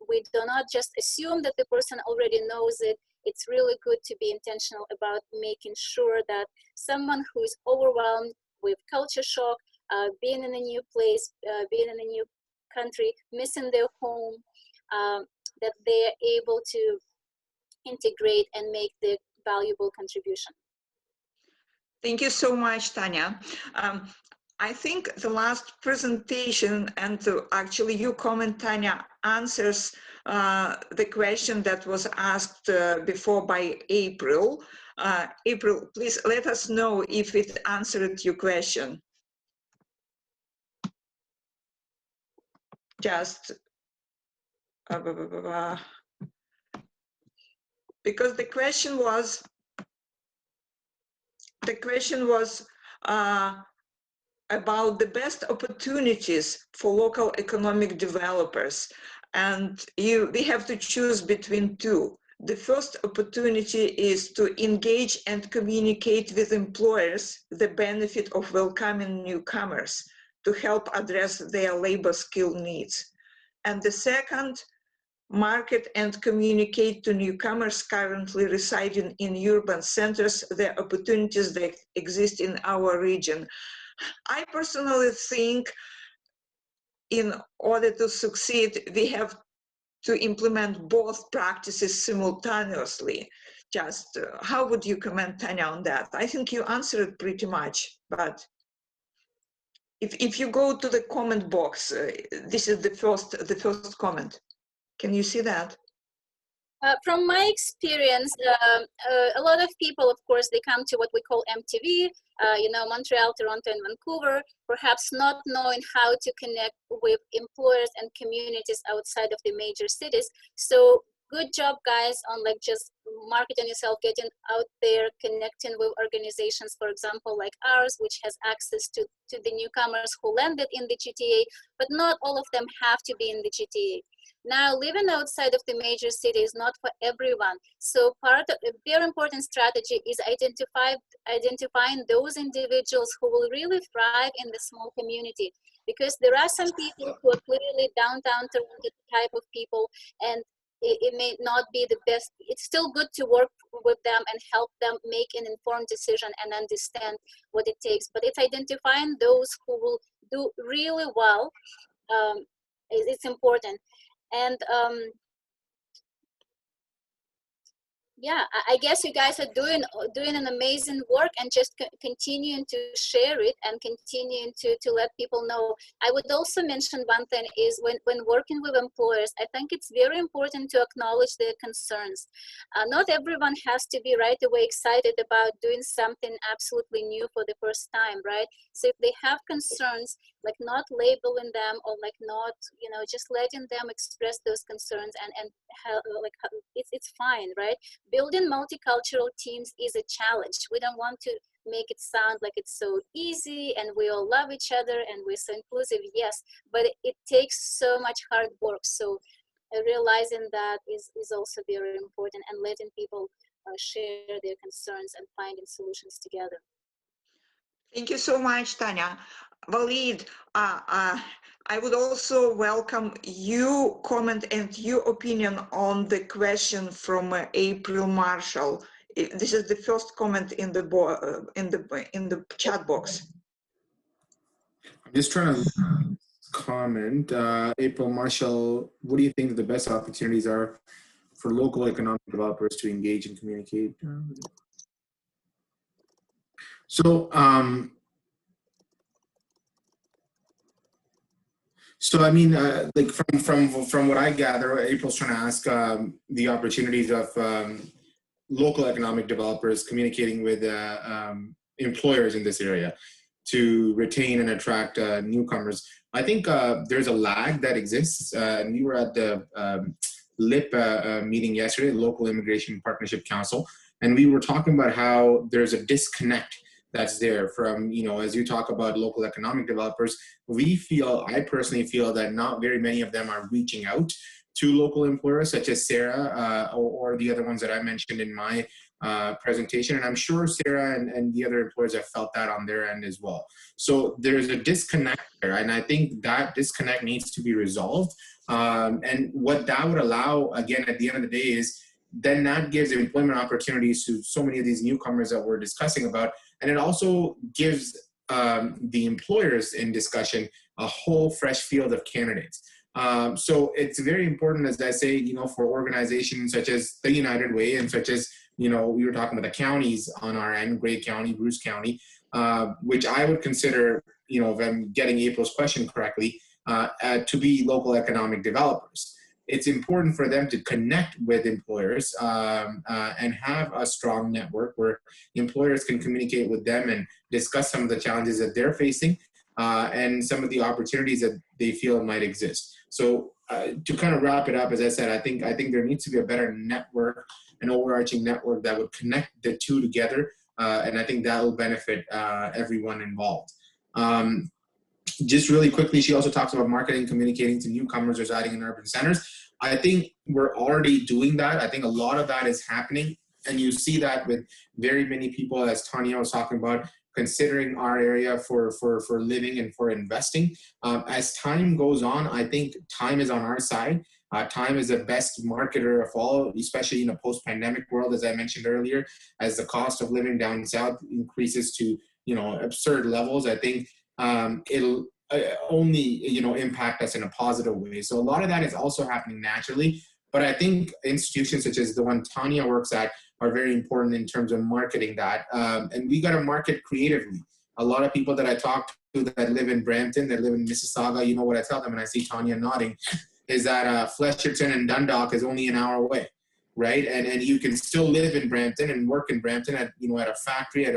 We do not just assume that the person already knows it. It's really good to be intentional about making sure that someone who is overwhelmed with culture shock, being in a new place, being in a new country, missing their home, that they are able to integrate and make the valuable contribution.
Thank you so much, Tanya. I think the last presentation, and actually your comment, Tanya, answers the question that was asked before by April. April, please let us know if it answered your question. Just because the question was about the best opportunities for local economic developers, and we have to choose between two. The first opportunity is to engage and communicate with employers the benefit of welcoming newcomers to help address their labor skill needs. And the second, market and communicate to newcomers currently residing in urban centers the opportunities that exist in our region. I personally think in order to succeed, we have to implement both practices simultaneously. Just how would you comment, Tanya, on that? I think you answered pretty much, but if you go to the comment box, this is the first comment. Can you see that?
From my experience, a lot of people, of course, they come to what we call MTV, Montreal, Toronto, and Vancouver, perhaps not knowing how to connect with employers and communities outside of the major cities. So good job, guys, on like just marketing yourself, getting out there, connecting with organizations, for example, like ours, which has access to the newcomers who landed in the GTA, but not all of them have to be in the GTA. Now, living outside of the major city is not for everyone. So part of a very important strategy is identifying those individuals who will really thrive in the small community. Because there are some people who are clearly downtown Toronto type of people, and it may not be the best. It's still good to work with them and help them make an informed decision and understand what it takes. But it's identifying those who will do really well. It's important. And yeah, I guess you guys are doing an amazing work, and just continuing to share it and continuing to let people know. I would also mention one thing is when working with employers, I think it's very important to acknowledge their concerns. Not everyone has to be right away excited about doing something absolutely new for the first time, right? So if they have concerns, like not labeling them, or like not, just letting them express those concerns, and it's fine, right? Building multicultural teams is a challenge. We don't want to make it sound like it's so easy and we all love each other and we're so inclusive, yes, but it takes so much hard work. So realizing that is also very important, and letting people share their concerns and finding solutions together.
Thank you so much, Tanya. Walid, I would also welcome your comment and your opinion on the question from April Marshall. This is the first comment in the chat box.
I'm just trying to comment. April Marshall, what do you think the best opportunities are for local economic developers to engage and communicate? So I mean, like from what I gather, April's trying to ask the opportunities of local economic developers communicating with employers in this area to retain and attract newcomers. I think there's a lag that exists, and we were at the LIP meeting yesterday, Local Immigration Partnership Council, and we were talking about how there's a disconnect that's there from, as you talk about local economic developers, I personally feel that not very many of them are reaching out to local employers such as Sarah or the other ones that I mentioned in my presentation. And I'm sure Sarah and the other employers have felt that on their end as well. So there's a disconnect there, and I think that disconnect needs to be resolved. And what that would allow, again, at the end of the day, is then that gives employment opportunities to so many of these newcomers that we're discussing about. And it also gives the employers in discussion a whole fresh field of candidates. So it's very important, as I say, for organizations such as the United Way and such as, we were talking about the counties on our end, Grey County, Bruce County, which I would consider, if I'm getting April's question correctly, to be local economic developers. It's important for them to connect with employers and have a strong network where employers can communicate with them and discuss some of the challenges that they're facing and some of the opportunities that they feel might exist. So to kind of wrap it up, as I said, I think there needs to be a better network, an overarching network that would connect the two together, and I think that will benefit everyone involved. Just really quickly, she also talks about marketing, communicating to newcomers residing in urban centers. I think we're already doing that. I think a lot of that is happening, and you see that with very many people, as Tanya was talking about, considering our area for living and for investing. As time goes on, I think time is on our side. Time is the best marketer of all, especially in a post-pandemic world, as I mentioned earlier, as the cost of living down south increases to absurd levels. I think it'll only impact us in a positive way. So a lot of that is also happening naturally, but I think institutions such as the one Tanya works at are very important in terms of marketing that, and we got to market creatively. A lot of people that I talk to that live in Brampton, that live in Mississauga, what I tell them, and I see Tanya nodding, is that Flesherton and Dundalk is only an hour away, right? And you can still live in Brampton and work in Brampton at at a factory, at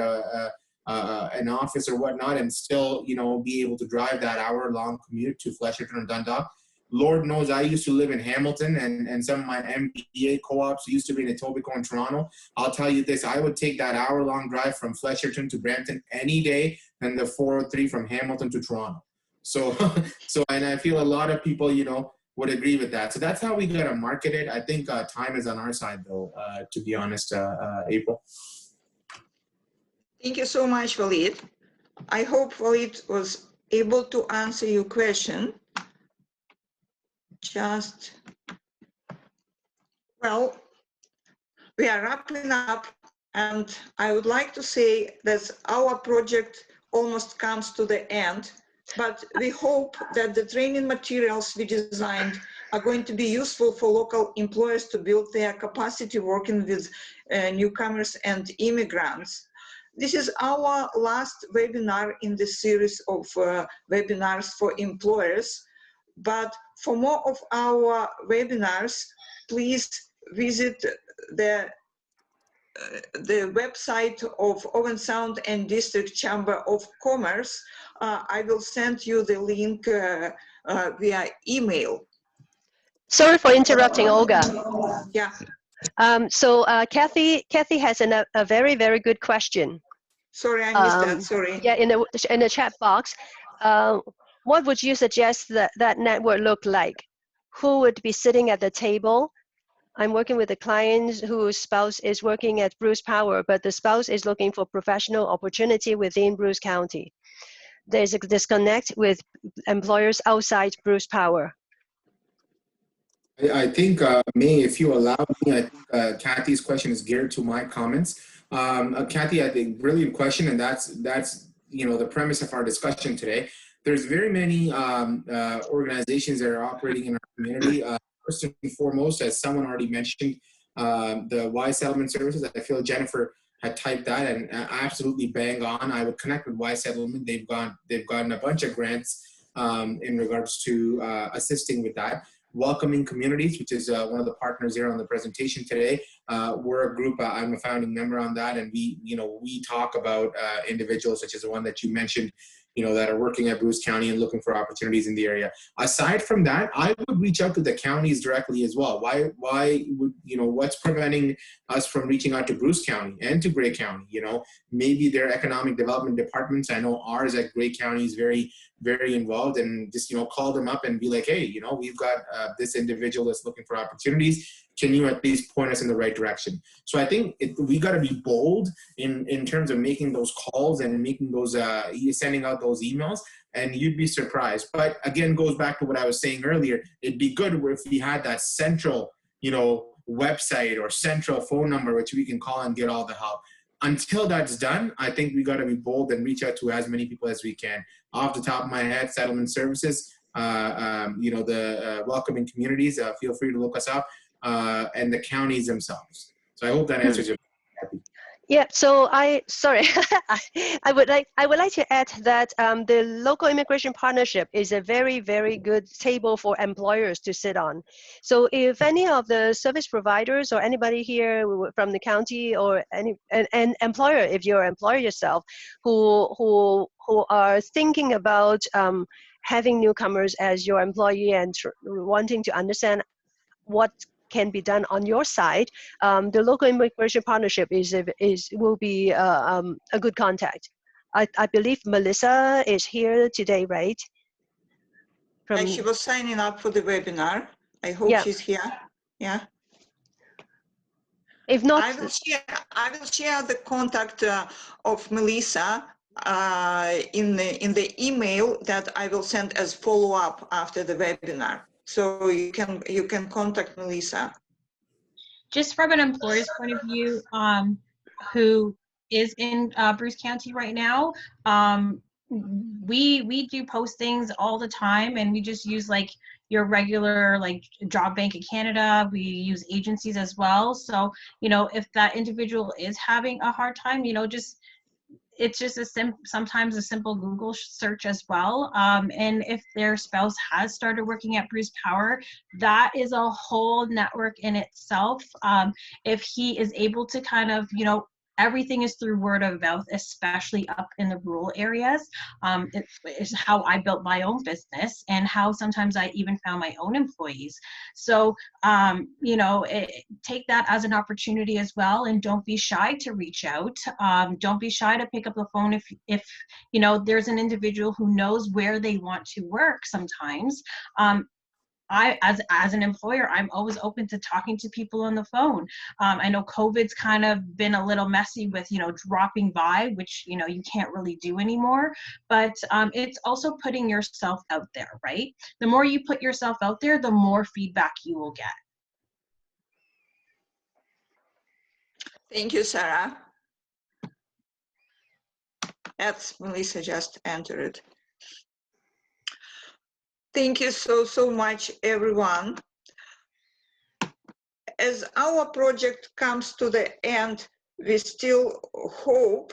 an office or whatnot, and still be able to drive that hour-long commute to Flesherton or Dundalk. Lord knows I used to live in Hamilton, and some of my MBA co-ops used to be in Etobicoke and Toronto. I'll tell you this, I would take that hour-long drive from Flesherton to Brampton any day than the 403 from Hamilton to Toronto. So, and I feel a lot of people, would agree with that. So that's how we got to market it. I think time is on our side, though, to be honest, April.
Thank you so much, Walid. I hope Walid was able to answer your question. Well, we are wrapping up, and I would like to say that our project almost comes to the end, but we hope that the training materials we designed are going to be useful for local employers to build their capacity working with newcomers and immigrants. This is our last webinar in the series of webinars for employers. But for more of our webinars, please visit the website of Owen Sound and District Chamber of Commerce. I will send you the link via email.
Sorry for interrupting, Olga.
Yeah.
So Kathy has a very, very good question.
Sorry, I missed that. Sorry.
Yeah, in the chat box. What would you suggest that network look like? Who would be sitting at the table? I'm working with a client whose spouse is working at Bruce Power, but the spouse is looking for professional opportunity within Bruce County. There's a disconnect with employers outside Bruce Power.
I think, May, if you allow me, I think Kathy's question is geared to my comments. Kathy, I think brilliant question, and that's the premise of our discussion today. There's very many organizations that are operating in our community. First and foremost, as someone already mentioned, the Y Settlement Services. I feel Jennifer had typed that, and absolutely bang on. I would connect with Y Settlement. They've gotten a bunch of grants in regards to assisting with that. Welcoming Communities, which is one of the partners here on the presentation today. We're a group, I'm a founding member on that, and we talk about individuals such as the one that you mentioned, that are working at Bruce County and looking for opportunities in the area. Aside from that, I would reach out to the counties directly as well. Why would, what's preventing us from reaching out to Bruce County and to Grey County? Maybe their economic development departments. I know ours at Grey County is very, very involved, and just, call them up and be like, hey, we've got this individual that's looking for opportunities. Can you at least point us in the right direction? So I think we got to be bold in terms of making those calls and making those, sending out those emails, and you'd be surprised. But again, goes back to what I was saying earlier. It'd be good if we had that central, website or central phone number which we can call and get all the help. Until that's done, I think we got to be bold and reach out to as many people as we can. Off the top of my head, Settlement Services, the Welcoming Communities, feel free to look us up. And the counties themselves. So I hope that answers your question.
Yeah, so I would like to add that the local immigration partnership is a very, very good table for employers to sit on. So if any of the service providers or anybody here from the county or an employer, if you're an employer yourself, who are thinking about having newcomers as your employee and wanting to understand what can be done on your side, the local immigration partnership will be a good contact. I believe Melissa is here today, right?
And she was signing up for the webinar. I hope she's here. Yeah.
If not,
I will share the contact of Melissa in the email that I will send as follow-up after the webinar. So you can contact Melissa.
Just from an employer's point of view, who is in Bruce County right now, we do postings all the time, and we just use like your regular like Job Bank of Canada. We use agencies as well. So if that individual is having a hard time, it's just sometimes a simple Google search as well. And if their spouse has started working at Bruce Power, that is a whole network in itself. If he is able to kind of, everything is through word of mouth, especially up in the rural areas. It is how I built my own business and how sometimes I even found my own employees. So, take that as an opportunity as well, and don't be shy to reach out. Don't be shy to pick up the phone if there's an individual who knows where they want to work sometimes. I, as an employer, I'm always open to talking to people on the phone. I know COVID's kind of been a little messy with, dropping by, which, you can't really do anymore, but it's also putting yourself out there, right? The more you put yourself out there, the more feedback you will get.
Thank you, Sarah. That's Melissa just entered. Thank you so much, everyone. As our project comes to the end, we still hope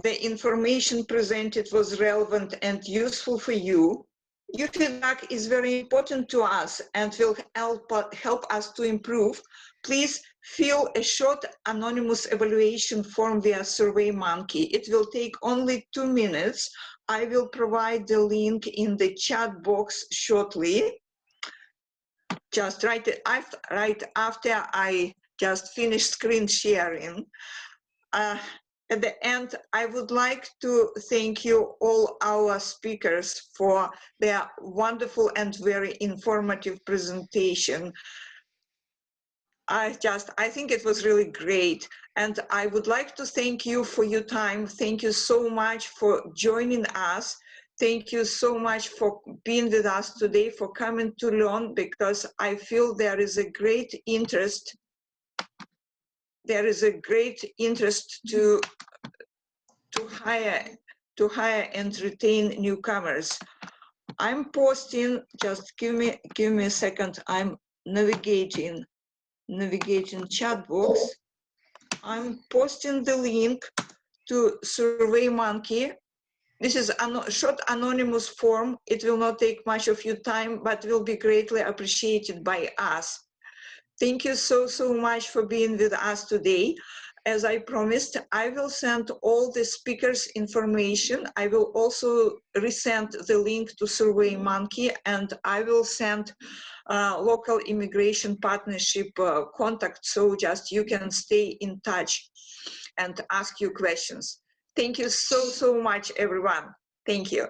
the information presented was relevant and useful for you. Your feedback is very important to us and will help us to improve. Please fill a short anonymous evaluation form via SurveyMonkey. It will take only 2 minutes. I will provide the link in the chat box shortly. Just right after I just finished screen sharing. At the end, I would like to thank you all our speakers for their wonderful and very informative presentation. I think it was really great. And I would like to thank you for your time. Thank you so much for joining us. Thank you so much for being with us today, for coming to learn, because I feel there is a great interest. There is a great interest to hire and retain newcomers. I'm posting, just give me a second. I'm navigating chat box. I'm posting the link to SurveyMonkey. This is a short anonymous form. It will not take much of your time, but will be greatly appreciated by us. Thank you so much for being with us today. As I promised, I will send all the speakers' information. I will also resend the link to SurveyMonkey, and I will send local immigration partnership contact, so just you can stay in touch and ask you questions. Thank you so much, everyone. Thank you.